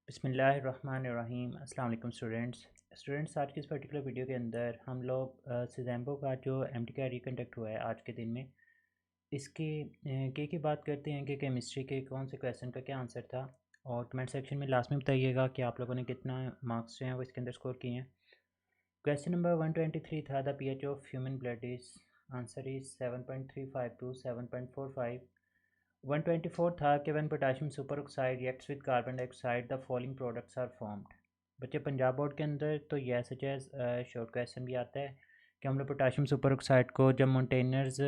बिस्मिल्लाहिर्रहमानिर्रहीम। अस्सलाम वालेकुम स्टूडेंट्स, आज की इस पर्टिकुलर वीडियो के अंदर हम लोग सिज़ेम्बो का जो एमटीके रिकंडक्ट हुआ है आज के दिन में इसकी की बात करते हैं कि केमिस्ट्री के कौन से क्वेश्चन का क्या आंसर था। और कमेंट सेक्शन में लास्ट में बताइएगा कि आप लोगों ने कितना मार्क्स जो हैं वो इसके अंदर स्कोर किए हैं। क्वेश्चन नंबर 123 था, the pH of human blood is, answer is 7.35 to 7.45। 124 था कि when potassium super oxide reacts with carbon dioxide the following products are formed. बच्चे पंजाब बोर्ड के अंदर तो ये सच है शॉर्ट क्वेश्चन भी आता है कि हम लोग पोटेशियम सुपर ऑक्साइड को जब माउंटेनर्स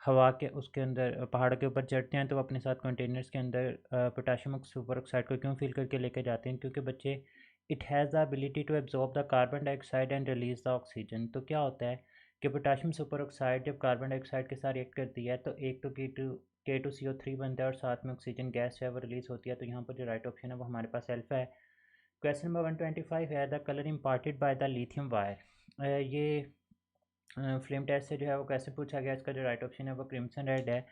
हवा के उसके अंदर पहाड़ के ऊपर चढ़ते हैं तो वो अपने साथ कंटेनर्स के अंदर पोटेशियम सुपर ऑक्साइड को क्यों फिल करके लेके जाते हैं, क्योंकि बच्चे it has the ability to absorb the carbon dioxide and release the oxygen. तो क्या होता है कि पोटेशियम सुपर ऑक्साइड जब कार्बन डाइऑक्साइड के साथ रिएक्ट करती है तो एक तो K2CO3 बनता है और साथ में ऑक्सीजन गैस है वो रिलीज होती है। तो यहाँ पर जो राइट ऑप्शन है वो हमारे पास अल्फा है। क्वेश्चन नंबर 125 है, the colour imparted by the lithium wire. ये फ्लेम टेस्ट से जो है वो कैसे पूछा गया, इसका जो राइट ऑप्शन है वो क्रिम्सन रेड है।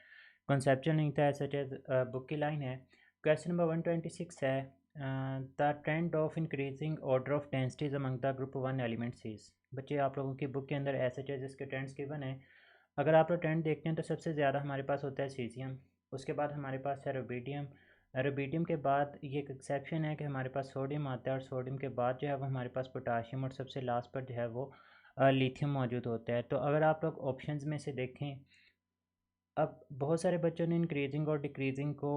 कॉन्सेप्चुअल नहीं था, सच एज बुक की लाइन है। क्वेश्चन नंबर 126 है, the trend of increasing order of densities among the group 1 elements is. बच्चे आप लोगों की बुक के अंदर एस एच एज इसके ट्रेंड्स गिवन है। अगर आप लोग ट्रेंड देखते हैं तो सबसे ज़्यादा हमारे पास होता है सीजियम, उसके बाद हमारे पास है रुबीडियम। रुबीडियम के बाद ये एक एक्सेप्शन है कि हमारे पास सोडियम आता है और सोडियम के बाद जो है वो हमारे पास पोटाशियम और सबसे लास्ट पर जो है वो लिथियम मौजूद होता है। तो अगर आप लोग ऑप्शंस में से देखें, अब बहुत सारे बच्चों ने इंक्रीजिंग और डिक्रीजिंग को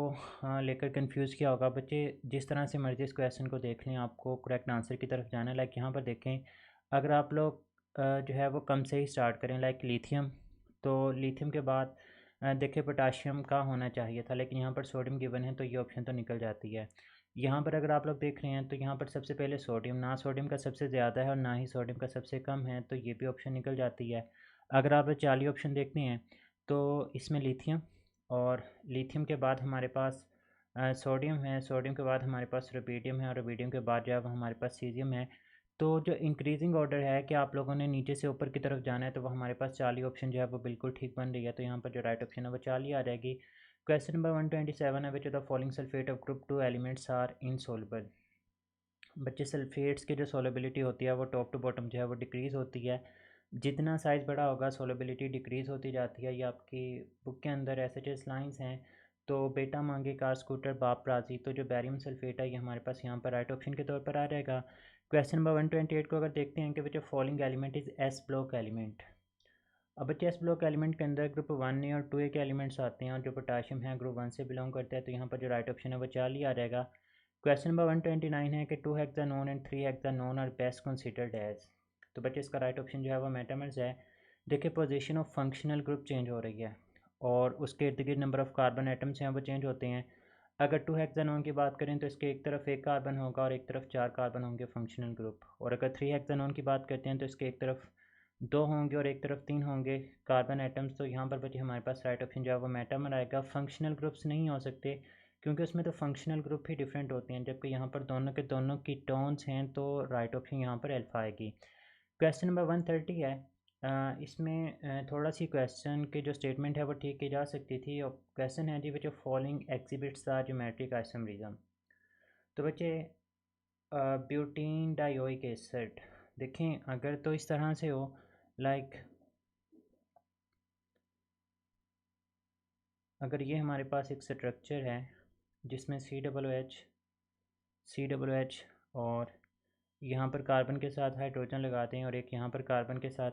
लेकर कंफ्यूज किया होगा। बच्चे जिस तरह से मर्जी इस क्वेश्चन को देख लें, आपको करेक्ट आंसर की तरफ जाना है। लाइक यहाँ पर देखें, अगर आप लोग जो है वो कम से ही स्टार्ट करें, लाइक लिथियम, तो लिथियम के बाद देखिए पोटाशियम का होना चाहिए था, लेकिन यहाँ पर सोडियम गिवन है तो ये ऑप्शन तो निकल जाती है। यहाँ पर अगर आप लोग देख रहे हैं तो यहाँ पर सबसे पहले सोडियम, ना सोडियम का सबसे ज़्यादा है और ना ही सोडियम का सबसे कम है, तो ये भी ऑप्शन निकल जाती है। अगर आप चाली ऑप्शन देखते हैं तो इसमें लिथियम, और लिथियम के बाद हमारे पास सोडियम है, सोडियम के बाद हमारे पास रुबीडियम है और रुबीडियम के बाद जो है वो हमारे पास सीजियम है। तो जो इंक्रीजिंग ऑर्डर है कि आप लोगों ने नीचे से ऊपर की तरफ जाना है, तो वो हमारे पास 40 ऑप्शन जो है वो बिल्कुल ठीक बन रही है। तो यहाँ पर जो राइट ऑप्शन है वो 40 आ जाएगी। क्वेश्चन नंबर 127 है, which of the following sulphate of group 2 elements are insoluble. बच्चे सल्फेट्स की जो सोलेबिलिटी होती है वो टॉप टू बॉटम जो है वो डिक्रीज़ होती है। जितना साइज़ बड़ा होगा सोलेबिलिटी डिक्रीज़ होती जाती है। ये आपकी बुक के अंदर ऐसे जैसे लाइंस हैं। तो बेटा मांगे कार स्कूटर बाप राजी, तो जो बैरियम सल्फेट है ये हमारे पास यहाँ पर राइट ऑप्शन के तौर पर आ जाएगा। क्वेश्चन नंबर 128 को अगर देखते हैं कि which following element is S block element. अब बच्चे एस ब्लॉक एलिमेंट के अंदर ग्रुप 1 और 2 के एलिमेंट्स आते हैं और जो पोटाशियम है ग्रुप 1 से बिलोंग करता है। तो यहाँ पर जो राइट ऑप्शन है वो 40 आ जाएगा। क्वेश्चन नंबर 129 है कि 2 hexanone and 3 hexanone are best considered as. तो बच्चे इसका राइट ऑप्शन जो है वो मेटामर्स है। देखिए position of functional group change हो रही है और उसके इर्द गिर्द नंबर ऑफ़ कार्बन एटम्स हैं वो चेंज होते हैं। अगर 2 हेक्सानोन की बात करें तो इसके एक तरफ एक कार्बन होगा और एक तरफ 4 कार्बन होंगे फंक्शनल ग्रुप। और अगर 3 हेक्सानोन की बात करते हैं तो इसके एक तरफ 2 होंगे और एक तरफ 3 होंगे कार्बन एटम्स। तो यहाँ पर बच्चे हमारे पास राइट ऑप्शन जो है वो मेटामर आएगा। फंक्शनल ग्रुप्स नहीं हो सकते क्योंकि उसमें तो फंक्शनल ग्रुप ही डिफरेंट होते हैं, जबकि यहाँ पर दोनों के दोनों की टोन्स हैं। तो राइट ऑप्शन यहाँ पर अल्फा आएगी। क्वेश्चन नंबर 130 है, इसमें थोड़ा सी क्वेश्चन की जो स्टेटमेंट है वो ठीक की जा सकती थी। और क्वेश्चन है जी which following exhibits the geometric isomerism. तो बच्चे ब्यूटीन डायोइक एसिड, देखें अगर तो इस तरह से हो, लाइक अगर ये हमारे पास एक स्ट्रक्चर है जिसमें सी डबल ओ एच और यहाँ पर कार्बन के साथ हाइड्रोजन लगाते हैं और एक यहाँ पर कार्बन के साथ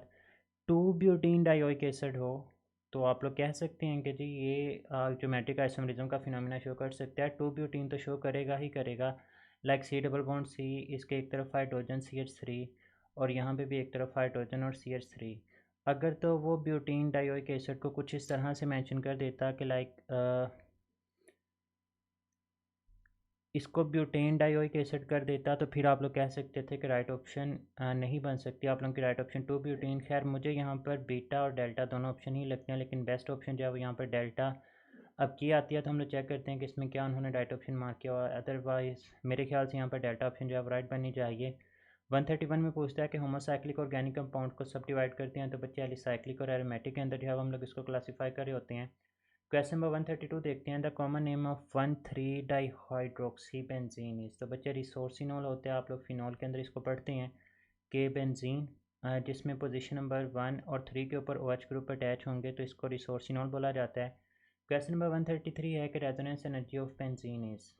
2 ब्यूटीन डायोइक एसिड हो, तो आप लोग कह सकते हैं कि जी ये ज्योमेट्रिक आइसोमरिज्म का फिनोमेना शो कर सकता है। 2 ब्यूटीन तो शो करेगा ही करेगा। Like C double bond C, इसके एक तरफ हाइड्रोजन CH3 और यहाँ पे भी एक तरफ हाइड्रोजन और CH3। अगर तो वो ब्यूटीन डायोइक एसिड को कुछ इस तरह से मेंशन कर देता कि लाइक इसको ब्यूटेन डायोइक एसिड कर देता, तो फिर आप लोग कह सकते थे कि राइट ऑप्शन नहीं बन सकती आप लोगों की राइट ऑप्शन 2 ब्यूटेन। खैर मुझे यहाँ पर बीटा और डेल्टा दोनों ऑप्शन ही लगते हैं, लेकिन बेस्ट ऑप्शन जो है वो यहाँ पर डेल्टा। अब की आती है तो हम लोग चेक करते हैं कि इसमें क्या उन्होंने राइट ऑप्शन मार्क किया हुआ है। अदरवाइज़ मेरे ख्याल से यहाँ पर डेल्टा ऑप्शन जो है वो राइट बननी चाहिए। 131 में पूछता है कि होमोसाइक्लिक ऑर्गेनिक कंपाउंड को सब डिवाइड करते हैं, तो बच्चे एलिसाइक्लिक और एरोमेटिक के अंदर जो है हम लोग इसको क्लासीफाई कर रहे होते हैं। क्वेश्चन नंबर 132 देखते हैं। The common name of dihydroxy benzene is. तो बच्चे रिसोर्सिनोल होते हैं, आप लोग फिनॉल के अंदर इसको पढ़ते हैं कि बेंजीन जिसमें पोजीशन नंबर 1 और 3 के ऊपर OH ग्रुप अटैच होंगे तो इसको रिसोर्सिनोल बोला जाता है। क्वेश्चन नंबर 133 है कि resonance energy of benzene is.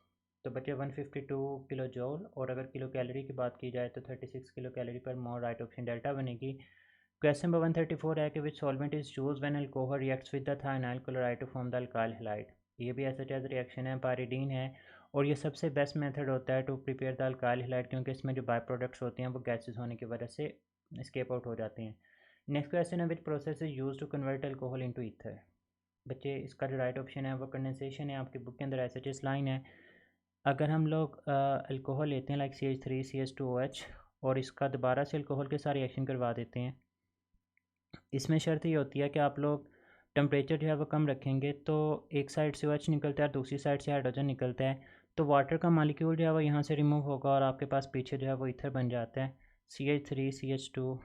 तो बच्चे 152 किलो जूल, और अगर किलो कैलोरी की बात की जाए तो 36 kilo calorie per mole. Right option delta बनेगी। क्वेश्चन नंबर 134 है कि which solvent is use when alcohol reacts with the thionyl chloride to form the alkyl halide. ये भी एसिटाइज रिएक्शन है, पायरिडीन है, और ये सबसे बेस्ट मेथड होता है to prepare the alkyl halide, क्योंकि इसमें जो बाय प्रोडक्ट्स होते हैं वो गैसेस होने की वजह से स्केप आउट हो जाते हैं। नेक्स्ट क्वेश्चन है which process is use to convert alcohol into ether. बच्चे इसका जो राइट ऑप्शन है वो कंडेंसेशन है। आपकी बुक के अंदर एसिटिस लाइन है। अगर हम लोग अल्कोहल लेते हैं लाइक CH3 CH2OH और इसका दोबारा से अल्कोहल के साथ रिएक्शन करवा देते हैं, इसमें शर्त ये होती है कि आप लोग टेम्परेचर जो है वो कम रखेंगे, तो एक साइड से OH निकलता है, दूसरी साइड से हाइड्रोजन निकलता है, तो वाटर का मालिक्यूल जो है वो यहाँ से रिमूव होगा और आपके पास पीछे जो है वो ईथर बन जाता है CH3 CH2।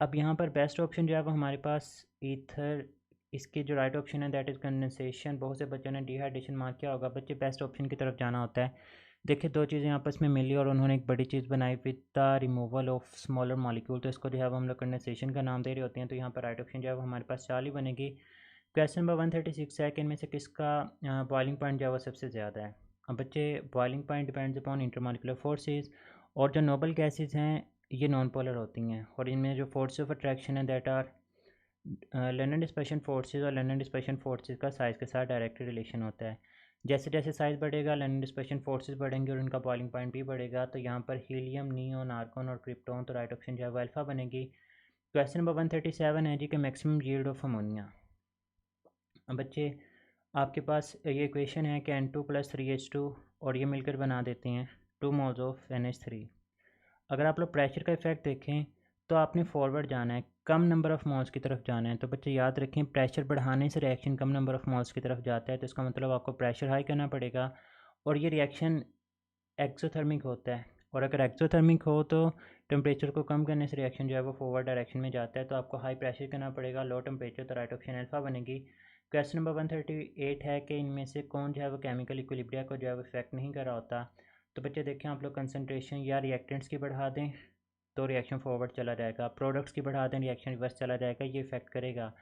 अब यहाँ पर बेस्ट ऑप्शन जो है वो हमारे पास ईथर, इसके जो राइट ऑप्शन है दैट इज़ कंडेंसेशन। बहुत से बच्चों ने डिहाइड्रेशन मार्क किया होगा, बच्चे बेस्ट ऑप्शन की तरफ जाना होता है। देखिए दो चीज़ें आपस में मिली और उन्होंने एक बड़ी चीज़ बनाई with the removal of smaller molecule, तो इसको जो है वो हम लोग कंडेंसेशन का नाम दे रहे होते हैं। तो यहाँ पर राइट ऑप्शन जो है वो हमारे पास 4 ही बनेगी। क्वेश्चन नंबर 136 है कि इनमें से किसका बॉइलिंग पॉइंट जो है वो सबसे ज़्यादा है। अब बच्चे boiling point depends upon intermolecular forces, और जो नोबल गैसेज हैं ये नॉन पोलर होती हैं, और इनमें जो फोर्स ऑफ अट्रैक्शन है that are London dispersion forces, और लंदन डिस्पर्शन फोर्सेज का साइज़ के साथ डायरेक्ट रिलेशन होता है। जैसे जैसे साइज़ बढ़ेगा लंदन डिस्पर्शन फोर्सेज बढ़ेंगे और उनका बॉइलिंग पॉइंट भी बढ़ेगा। तो यहाँ पर हीलियम, नियोन, आर्गन और क्रिप्टॉन, तो राइट ऑप्शन जो है वो अल्फा बनेगी। क्वेश्चन नंबर 137 है जी कि मैक्सिमम यील्ड ऑफ अमोनिया। अब बच्चे आपके पास ये इक्वेशन है कि N2 + 3H2 और ये मिलकर बना देते हैं 2 मोल्स ऑफ NH3। अगर आप लोग प्रेशर का इफेक्ट देखें तो आपने फॉरवर्ड जाना है, कम नंबर ऑफ़ मोल्स की तरफ जाना है। तो बच्चे याद रखें प्रेशर बढ़ाने से reaction come number of moles की तरफ जाता है, तो इसका मतलब आपको प्रेशर हाई करना पड़ेगा। और ये रिएक्शन एक्सोथर्मिक होता है, और अगर एक्सोथर्मिक हो तो टेम्परेचर को कम करने से रिएक्शन जो है वो फॉरवर्ड डायरेक्शन में जाता है, तो आपको हाई प्रेशर करना पड़ेगा, लो टेम्परेचर, तो राइट ऑप्शन अल्फा बनेगी। क्वेश्चन नंबर 138 है कि इनमें से कौन जो है वो केमिकल इक्विलिब्रिया को जो है वो इफेक्ट नहीं कर रहा होता। तो बच्चे देखें आप लोग कंसनट्रेशन या रिएक्टेंट्स की बढ़ा दें तो रिएक्शन फॉरवर्ड चला जाएगा, प्रोडक्ट्स की बढ़ा दें रिएक्शन रिवर्स चला जाएगा, ये इफेक्ट करेगा।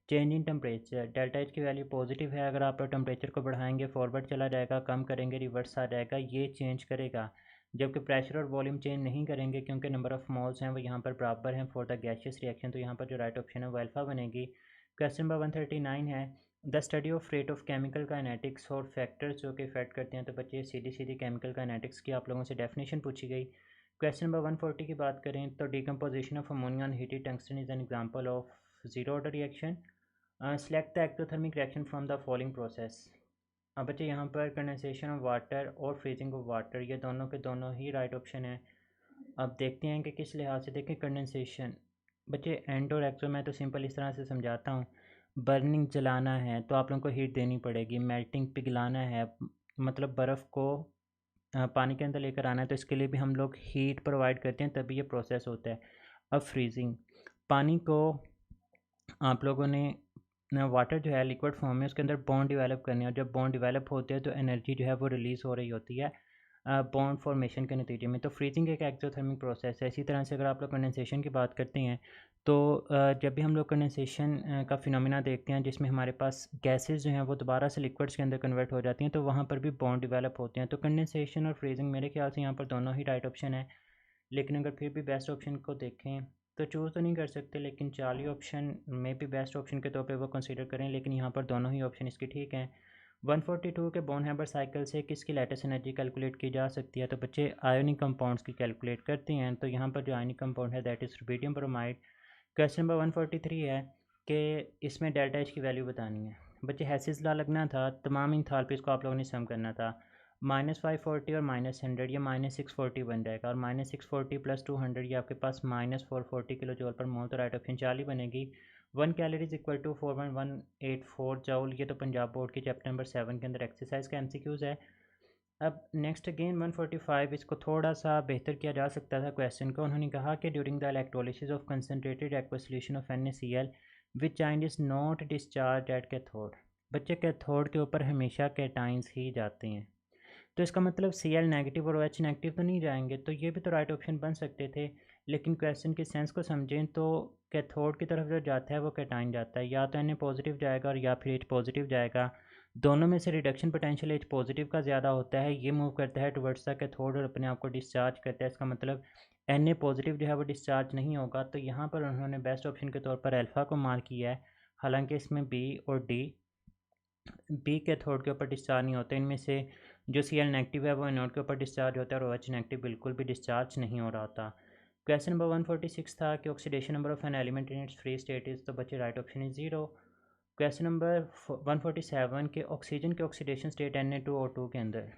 Change in temperature, delta H की वैल्यू पॉजिटिव है, अगर आप टेम्परेचर को बढ़ाएंगे फॉरवर्ड चला जाएगा, कम करेंगे रिवर्स आ जाएगा, ये चेंज करेगा। जबकि प्रेशर और वॉल्यूम चेंज नहीं करेंगे क्योंकि नंबर ऑफ मोल्स हैं वो यहाँ पर बराबर हैं फॉर द गैसियस रिएक्शन, तो यहाँ पर जो राइट ऑप्शन है वो अल्फा बनेगी। क्वेश्चन नंबर 139 है the study of rate of chemical kinetics और फैक्टर्स जो कि इफेक्ट करते हैं। तो बच्चे सीधी सीधी केमिकल काइनेटिक्स की आप लोगों से डेफिनेशन पूछी गई। क्वेश्चन नंबर 140 की बात करें तो decomposition of ammonia on heated tungsten is an example of zero order reaction. Select the ectothermic reaction from the following process. अब बच्चे यहाँ पर कंडेंसेशन ऑफ वाटर और फ्रीजिंग ऑफ वाटर, ये दोनों के दोनों ही राइट ऑप्शन है। अब देखते हैं कि किस लिहाज से। देखें कंडेंसेशन बच्चे एंड और एक्सो मैं तो सिंपल इस तरह से समझाता हूँ। बर्निंग जलाना है तो आप लोगों को हीट देनी पड़ेगी, मेल्टिंग पिघलाना है मतलब बर्फ़ को पानी के अंदर लेकर आना है, तो इसके लिए भी हम लोग हीट प्रोवाइड करते हैं तभी ये प्रोसेस होता है। अब फ्रीजिंग, पानी को आप लोगों ने वाटर जो है लिक्विड फॉर्म में उसके अंदर बॉन्ड डेवलप करने हैं, और जब बॉन्ड डेवलप होते हैं तो एनर्जी जो है वो रिलीज़ हो रही होती है बॉन्ड फॉर्मेशन के नतीजे में। तो फ्रीजिंग एक एक्सोथर्मिक प्रोसेस है। इसी तरह से अगर आप लोग कंडेंसेशन की बात करते हैं तो जब भी हम लोग कंडेंसेशन का फिनोमिना देखते हैं जिसमें हमारे पास गैसेस जो हैं वो दोबारा से लिक्विड्स के अंदर कन्वर्ट हो जाती हैं, तो वहाँ पर भी बॉन्ड डेवलप होते हैं। तो कंडेंसेशन और फ्रीजिंग मेरे ख्याल से यहाँ पर दोनों ही राइट ऑप्शन है। लेकिन अगर फिर भी बेस्ट ऑप्शन को देखें तो चूज़ तो नहीं कर सकते, लेकिन चार्ली ऑप्शन में भी बेस्ट ऑप्शन के तौर पे वो कंसीडर करें, लेकिन यहाँ पर दोनों ही ऑप्शन इसके ठीक हैं। 142 के बॉर्नहेबर साइकिल से किसकी लेटेस्ट एनर्जी कैलकुलेट की जा सकती है। तो बच्चे आयोनिक कंपाउंड्स की कैलकुलेट करते हैं, तो यहाँ पर जो आयोनिक कंपाउंड है that is rubidium bromide. Question number 143 है कि इसमें डेल्टा एच की वैल्यू बतानी है। बच्चे हैसिस लॉ लगना था, तमाम इंथाल्पीज़ को आप लोगों ने सम करना था। -540 और -100 ये -640 बन जाएगा, और -640 + 200 ये आपके पास -440 किलो जूल पर मोल, तो राइट ऑप्शन 40 बनेगी। 1 calorie is equal to 4.184 joule, ये तो पंजाब बोर्ड के चैप्टर नंबर 7 के अंदर एक्सरसाइज का MCQs है। अब नेक्स्ट अगेन 145, इसको थोड़ा सा बेहतर किया जा सकता था क्वेश्चन को। उन्होंने कहा कि during the electrolysis of concentrated aqua solution of NaCl which चाइंड is not discharge at cathode. बच्चे कैथोड के ऊपर हमेशा कैटाइंस ही जाते हैं, तो इसका मतलब Cl नेगेटिव और OH नेगेटिव तो नहीं जाएंगे, तो ये भी तो राइट ऑप्शन बन सकते थे। लेकिन क्वेश्चन के सेंस को समझें तो कैथोड की तरफ जो जाता है वो कैटाइन जाता है, या तो Na पॉजिटिव जाएगा और या फिर H पॉजिटिव जाएगा। दोनों में से रिडक्शन पोटेंशियल H पॉजिटिव का ज़्यादा होता है, ये मूव करता है टुवर्ड्स द कैथोड और अपने आप को डिस्चार्ज करता है। इसका मतलब Na पॉजिटिव जो है वो डिस्चार्ज नहीं होगा, तो यहाँ पर उन्होंने बेस्ट ऑप्शन के तौर पर अल्फ़ा को मार्क किया है। हालांकि इसमें बी कैथोड के ऊपर डिस्चार्ज नहीं होते, इनमें से जो Cl नेगेटिव है वो एनोड के ऊपर डिस्चार्ज होता है और OH नेगेटिव बिल्कुल भी डिस्चार्ज नहीं हो रहा था। क्वेश्चन नंबर 146 था कि oxidation number of an element in its free state is, तो बच्चे right option is 0। Question number 147 के ऑक्सीजन के ऑक्सीडेशन स्टेट Na2O2 के अंदर,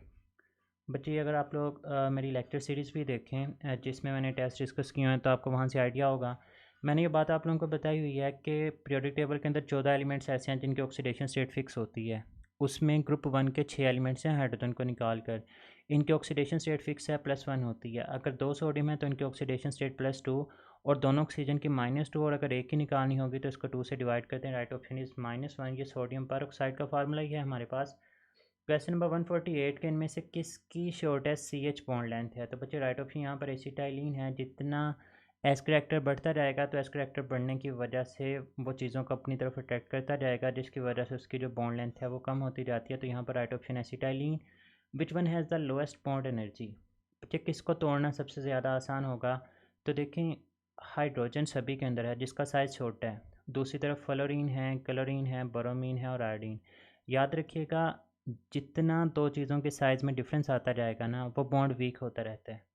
बच्चे अगर आप लोग मेरी लेक्चर सीरीज़ भी देखें जिसमें मैंने टेस्ट डिस्कस किए हैं तो आपको वहाँ से आइडिया होगा। मैंने ये बात आप लोगों को बताई हुई है कि पीरियोडिक टेबल के अंदर 14 एलिमेंट्स ऐसे हैं जिनकी ऑक्सीडेशन स्टेट फिक्स होती है। उसमें ग्रुप 1 के 6 एलिमेंट्स हैं हाइड्रोजन को निकाल कर, इनकी ऑक्सीडेशन स्टेट फिक्स है +1 होती है। अगर 2 सोडियम है तो इनकी ऑक्सीडेशन स्टेट +2 और दोनों ऑक्सीजन की -2, और अगर एक की निकालनी होगी तो इसको 2 से डिवाइड करते हैं। Right option is -1। ये सोडियम पर ऑक्साइड का फार्मूला ही है हमारे पास। क्वेश्चन नंबर 148 के इनमें से किसकी शॉर्टेस्ट CH बॉन्ड लेंथ है, तो बच्चे राइट ऑप्शन यहाँ पर एसिटाइलिन है। जितना एस करेक्टर बढ़ता जाएगा तो एस करेक्टर बढ़ने की वजह से वो चीज़ों को अपनी तरफ अट्रैक्ट करता जाएगा, जिसकी वजह से उसकी जो बॉन्ड लेंथ है वो कम होती जाती है। तो यहाँ पर right option acetylene. Which one has the lowest bond energy, बच्चे किसको तोड़ना सबसे ज़्यादा आसान होगा, तो देखें हाइड्रोजन सभी के अंदर है जिसका साइज़ छोटा है। दूसरी तरफ फ्लोरीन है, क्लोरीन है, ब्रोमीन है और आयोडीन। याद रखिएगा जितना दो चीज़ों के साइज़ में डिफरेंस आता जाएगा ना वो बॉन्ड वीक होता रहता है।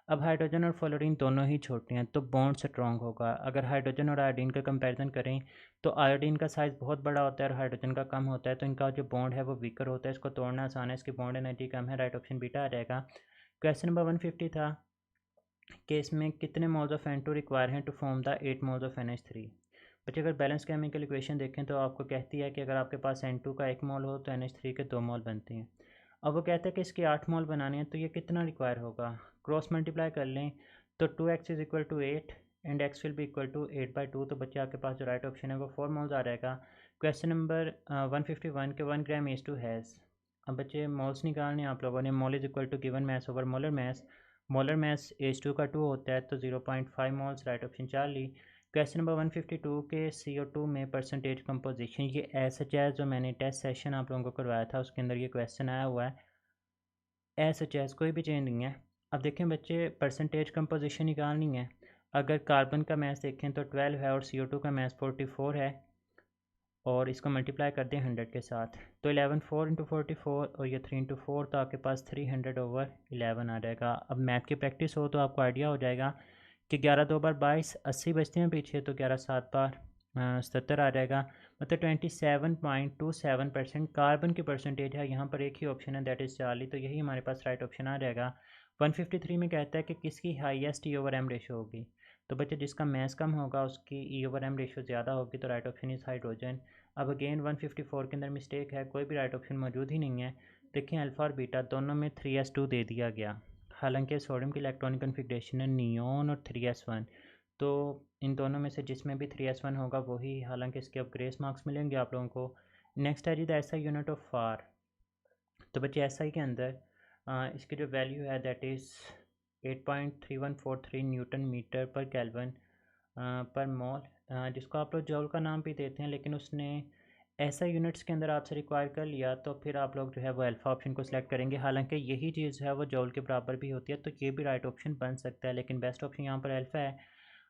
अब हाइड्रोजन और फ्लोरीन दोनों ही छोटे हैं तो बॉन्ड स्ट्रॉन्ग होगा। अगर हाइड्रोजन और आयोडीन का कंपैरिजन करें तो आयोडीन का साइज़ बहुत बड़ा होता है और हाइड्रोजन का कम होता है, तो इनका जो बॉन्ड है वो वीकर होता है। इसको तोड़ना आसान है, इसकी बॉन्ड एनर्जी कम है। राइट ऑप्शन बीटा आ जाएगा। क्वेश्चन नंबर 150 था कि इसमें कितने मोल्स ऑफ N2 रिक्वायर हैं to form the 8 moles of NH3। बच्चे अगर बैलेंस केमिकल इक्वेशन देखें तो आपको कहती है कि अगर आपके पास N2 का 1 मोल हो तो NH3 के 2 मोल बनते हैं। अब वो कहते हैं कि इसके 8 मोल बनाने हैं, तो ये कितना रिक्वायर होगा। क्रॉस मल्टीप्लाई कर लें तो 2x is equal to 8 and x will be equal to 8/2, तो बच्चे आपके पास जो राइट ऑप्शन है वो 4 मोल्स आ जाएगा। क्वेश्चन नंबर 151 के 1 ग्राम H2 हैज़, अब बच्चे मोल्स निकालने आप लोगों ने। Mole is equal to given mass over molar mass. Molar mass H2 का 2 होता है तो 0.5 moles. Right option Charlie. Question number 152 के CO2 में परसेंटेज कंपोजिशन, ये एच जो मैंने टेस्ट सेशन आप लोगों को करवाया था उसके अंदर ये क्वेश्चन आया हुआ है। एच कोई भी चेंज नहीं है। अब देखें बच्चे परसेंटेज कंपोजिशन निकालनी है। अगर कार्बन का मैस देखें तो 12 है और CO2 का मैस 44 है और इसको मल्टीप्लाई कर दें 100 के साथ तो 11 4 इंटू 44 और ये 3 इंटू 4, तो आपके पास 300/11 आ जाएगा। अब मैथ की प्रैक्टिस हो तो आपको आइडिया हो जाएगा कि 11 2 बार 22, 80 बचते हैं पीछे, तो 11 7 बार 77 आ जाएगा। मतलब 27.27% कार्बन की परसेंटेज है। यहाँ पर एक ही ऑप्शन है दैट इज़ 40, तो यही हमारे पास राइट ऑप्शन आ जाएगा। 153 में कहता है कि किसकी हाईएस्ट E/M रेशो होगी, तो बच्चे जिसका मैस कम होगा उसकी E/M रेशो ज़्यादा होगी, तो राइट ऑप्शन इज़ हाइड्रोजन। अब अगेन 154 के अंदर मिस्टेक है, कोई भी राइट ऑप्शन मौजूद ही नहीं है। देखिए अल्फ़ा और बीटा दोनों में 3s2 दे दिया गया, हालांकि सोडियम की इलेक्ट्रॉनिक कन्फिग्रेशन है नियॉन और 3s1, तो इन दोनों में से जिसमें भी 3s1 होगा वही, हालांकि इसके अब ग्रेस मार्क्स मिलेंगे आप लोगों को। नेक्स्ट है जी the SI unit of R, तो बच्चे SI के अंदर इसकी जो वैल्यू है that is 8.3143 newton metre per kelvin per mole, जिसको आप लोग जॉल का नाम भी देते हैं, लेकिन उसने ऐसा यूनिट्स के अंदर आपसे रिक्वायर कर लिया तो फिर आप लोग जो है वो अल्फ़ा ऑप्शन को सिलेक्ट करेंगे। हालांकि यही चीज़ है वो जॉल के बराबर भी होती है, तो ये भी राइट ऑप्शन बन सकता है, लेकिन बेस्ट ऑप्शन यहाँ पर अल्फ़ा है।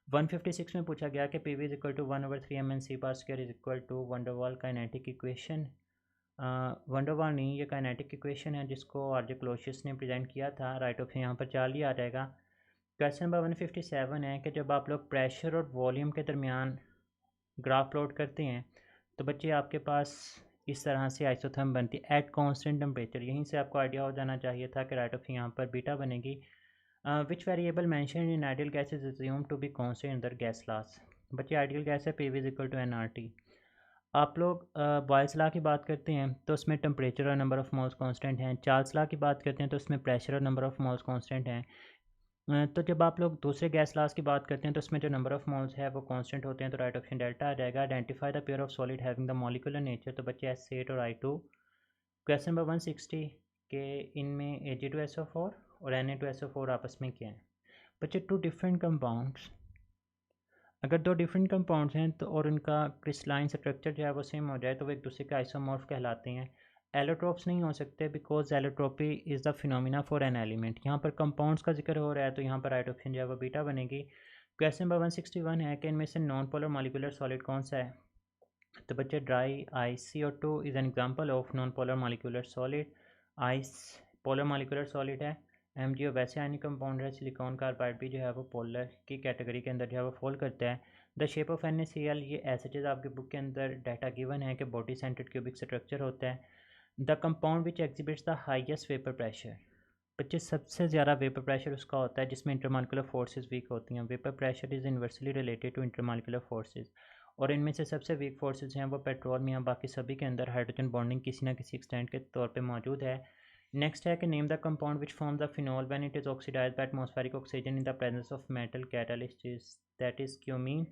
156 में पूछा गया कि PV is equal to 1/3 mN/c/2 is equal to van der Waals kinetic equation. Van der Waals नहीं, ये काइनेटिक इक्वेशन है जिसको आरजे क्लोसियस ने प्रेजेंट किया था। राइट ऑप्शन यहाँ पर 40 आ जाएगा। क्वेश्चन नंबर 157 है कि जब आप लोग प्रेशर और वॉल्यूम के दरमियान ग्राफ प्लॉट करते हैं तो बच्चे आपके पास इस तरह से आइसोथर्म बनती है एट कांस्टेंट टेम्परेचर। यहीं से आपको आइडिया हो जाना चाहिए था कि राइट ऑप्शन यहाँ पर बीटा बनेगी। Which variable mention in ideal gas is assume to be constant in the gas laws, बच्चे आइडियल गैस है PV is equal to nRT। आप लोग बॉयल्स लॉ की बात करते हैं तो उसमें टेम्परेचर और नंबर ऑफ़ मोल्स कांस्टेंट हैं। चार्ल्स लॉ की बात करते हैं तो उसमें प्रेशर और नंबर ऑफ़ मोल्स कांस्टेंट हैं। तो जब आप लोग दूसरे गैस लास की बात करते हैं तो उसमें जो नंबर ऑफ़ मोल्स है वो कांस्टेंट होते हैं, तो राइट ऑप्शन डेल्टा आ जाएगा। Identify the pair of solid having the molecular nature, तो बच्चे S8 और I2। क्वेश्चन नंबर 160 के इनमें Ag2SO4 और Na2SO4 आपस में क्या है। बच्चे टू डिफरेंट कंपाउंड्स, अगर दो डिफरेंट कंपाउंड्स हैं तो और उनका क्रिस्टलाइन स्ट्रक्चर जो है वो सेम हो जाए तो वो एक दूसरे के आइसोमॉर्फ कहलाते हैं। एलोट्रोप्स नहीं हो सकते because allotropy is the phenomena for an element. यहाँ पर कंपाउंड्स का जिक्र हो रहा है तो यहाँ पर राइट ऑप्शन जो है वो बीटा बनेगी। क्वेश्चन नंबर 161 है कि इनमें से नॉन पोलर मॉलिक्यूलर सॉलिड कौन सा है। तो बच्चे dry ice CO2 is an example of non polar molecular solid. Ice polar molecular solid है। MgO वैसे आयनिक कंपाउंड है। सिलिकॉन कार्बाइड भी जो है वो पोलर की कैटेगरी के अंदर जो है वो फॉल करता है। द शेप ऑफ NaCl, ये एसिड आपके बुक के अंदर डाटा गिवन है कि बॉडी सेंटर्ड क्यूबिक स्ट्रक्चर होता है। The compound which exhibits the highest vapour pressure, बच्चे सबसे ज़्यादा वेपर प्रेशर उसका होता है जिसमें इंटरमॉलिक्यूलर फोर्सेस वीक होती हैं। Vapour pressure is inversely related to intermolecular forces, और इनमें से सबसे वीक फोर्सेस हैं वो पेट्रोल में या बाकी सभी के अंदर हाइड्रोजन बॉन्डिंग किसी ना किसी एक्सटेंट के तौर पे मौजूद है। नेक्स्ट है कि name the compound which form the phenol when it is oxidise by atmospheric oxygen in the presence of metal catalyst is that is cumene.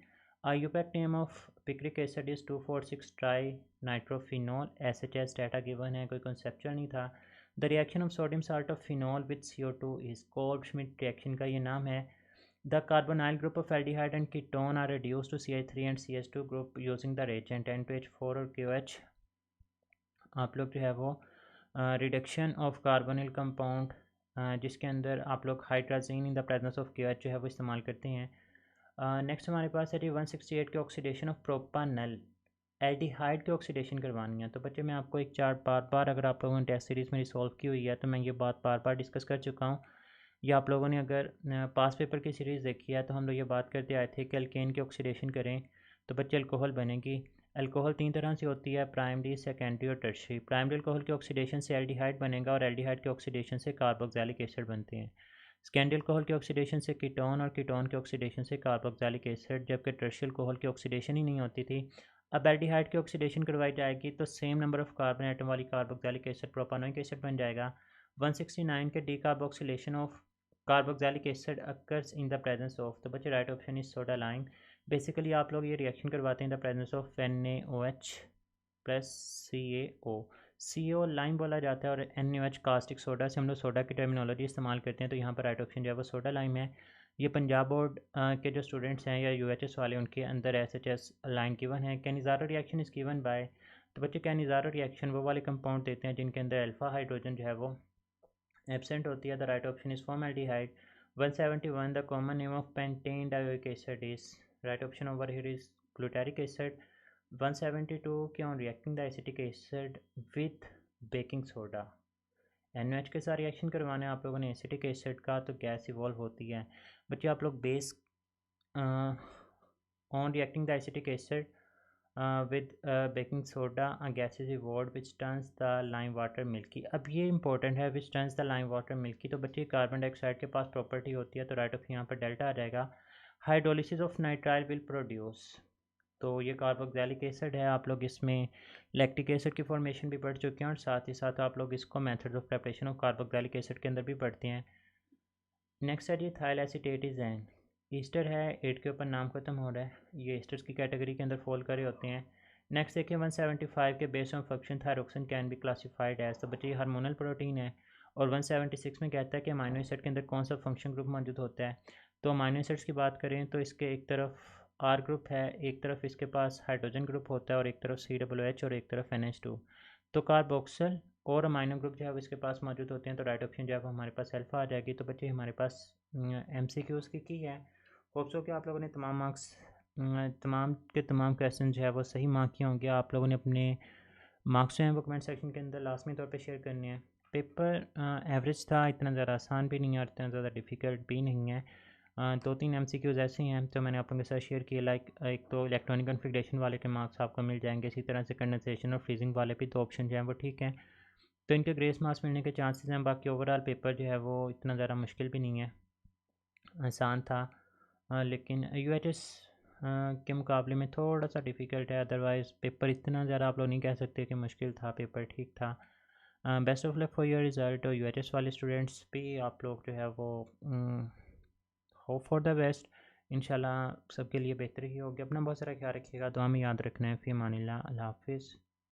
IUPAC name of picric acid is 2,4,6 tri nitrophenol. SHS data given है, कोई conceptual नहीं था। The reaction of sodium salt of phenol with CO2 is Kolbe Schmitt reaction का ये नाम है। The carbonyl group of aldehyde and ketone are reduced to CH3 and CH2 group using the reagent N2H4 और QH। आप लोग जो है वो रिडक्शन ऑफ कार्बोनिल कंपाउंड जिसके अंदर आप लोग hydrazine in the presence of QH जो है वो इस्तेमाल करते हैं। नेक्स्ट हमारे पास है जी 168 के ऑक्सीडेशन ऑफ प्रोपानल। एल्डिहाइड की ऑक्सीडेशन करवानी है तो बच्चे मैं आपको एक चार्ट बार बार, अगर आप लोगों ने टेस्ट सीरीज़ में रिसॉल्व की हुई है तो मैं ये बात बार बार डिस्कस कर चुका हूँ। या आप लोगों ने अगर पास पेपर की सीरीज़ देखी है तो हम लोग ये बात करते आए थे कि अल्केन की ऑक्सीडेशन करें तो बच्चे अल्कोहल बनेगी। अल्कोहल तीन तरह से होती है, प्राइमरी, सेकेंडरी और टर्शरी। प्राइमरी अल्कोहल की ऑक्सीडेशन से एल्डिहाइड बनेगा और एल्डिहाइड की ऑक्सीडेशन से कार्बोक्सिलिक एसिड बनते हैं। सेकेंडरी अल्कोहल की ऑक्सीडेशन से कीटोन और कीटोन की ऑक्सीडेशन से कार्बोक्सिलिक एसिड, जबकि टर्शरी अल्कोहल की ऑक्सीडेशन ही नहीं होती थी। अब एल्डिहाइड की ऑक्सीडेशन करवाई जाएगी तो same number of carbon atom वाली कार्बोक्सिलिक एसिड प्रोपानोइक एसिड बन जाएगा। 169 के decarboxylation of carboxylic acid occurs in the presence of, तो बच्चे right option is soda lime. Basically आप लोग ये रिएक्शन करवाते हैं the presence of NaOH plus CaO। CO lime बोला जाता है और NaOH कास्टिक सोडा से हम लोग सोडा की टर्मिनोलॉजी इस्तेमाल करते हैं, तो यहाँ पर राइट ऑप्शन जो है वो सोडा लाइम है। ये पंजाब बोर्ड के जो स्टूडेंट्स हैं या UHS वाले उनके अंदर SHS लाइन गिवन है। Cannizzaro reaction is given by, तो बच्चे कैनिज़ारो रिएक्शन वो वाले कंपाउंड देते हैं जिनके अंदर अल्फ़ा हाइड्रोजन जो है वो एब्सेंट होती है। The right option is formaldehyde. 171 the common name of pentane dioic acid is, right option over here is glutaric acid. 172 के on reacting the acetic acid with baking soda, NaOH के साथ reaction करवाना है आप लोगों ने एसिटिक एसिड का तो गैस इवॉल्व होती है। बच्चे आप लोग base on reacting the acetic acid with baking soda a gas is evolved which turns the lime water milky। अब ये इंपॉर्टेंट है, which turns the lime water milky, तो बच्चे कार्बन डाइऑक्साइड के पास प्रॉपर्टी होती है तो राइट ऑफ यहाँ पर डेल्टा आ जाएगा। Hydrolysis of nitrile will produce, तो ये कार्बोक्सिलिक एसिड है। आप लोग इसमें लैक्टिक एसिड की फॉर्मेशन भी पढ़ चुके हैं और साथ ही साथ आप लोग इसको method of preparation of carboxylic acid के अंदर भी पढ़ते हैं। नेक्स्ट है जी थाइल एसीटेट इज एन, ईस्टर है 8 के ऊपर नाम खत्म हो रहा है, ये ईस्टर्स की कैटेगरी के अंदर फॉल करे होते हैं। नेक्स्ट देखिए 175 के base on function thyroxine can be classified as, तो बच्चे ये हार्मोनल प्रोटीन है। और 176 में कहता है कि अमाइनो एसिड के अंदर कौन सा फंक्शन ग्रुप मौजूद होता है। तो अमाइनो एसिड्स की बात करें तो इसके एक तरफ R ग्रुप है, एक तरफ इसके पास हाइड्रोजन ग्रुप होता है और एक तरफ COOH और एक तरफ NH2। तो कार्बोक्सिल और अमाइनो ग्रुप जो है वो इसके पास मौजूद होते हैं तो राइट ऑप्शन जो है वो हमारे पास अल्फा आ जाएगी। तो बच्चे हमारे पास MCQs की है। होप्स हो कि आप लोगों ने तमाम मार्क्स तमाम के तमाम क्वेश्चन जो है वो सही मार्क किए होंगे। आप लोगों ने अपने मार्क्स जो हैं वो कमेंट सेक्शन के अंदर लाजमी तौर पे शेयर करने हैं। पेपर एवरेज था, इतना ज़्यादा आसान भी नहीं है और इतना ज़्यादा डिफ़िकल्ट भी नहीं है। 2-3 MCQs ऐसे हैं तो मैंने आप लोगों के साथ शेयर किए, लाइक एक तो इलेक्ट्रॉनिक कॉन्फ़िगरेशन वाले के मार्क्स आपको मिल जाएंगे, इसी तरह से कंडेंसेशन और फ्रीजिंग वाले भी 2 ऑप्शन जो हैं वो ठीक हैं, तो इनके ग्रेस मार्क्स मिलने के चांसेस हैं। बाकी ओवरऑल पेपर जो है वो इतना ज़्यादा मुश्किल भी नहीं है, आसान था। लेकिन UHS के मुकाबले में थोड़ा सा डिफ़िकल्ट है, अदरवाइज़ पेपर इतना ज़्यादा आप लोग नहीं कह सकते कि मुश्किल था, पेपर ठीक था। Best of luck for your result. और UHS वाले स्टूडेंट्स भी आप लोग जो है वो होप फॉर द बेस्ट। इंशाल्लाह सबके लिए बेहतर ही होगी। अपना बहुत सारा ख्याल रखिएगा, दुआ में याद रखना है। फ़ी अमानिल्लाह, अल्लाह हाफ़िज़।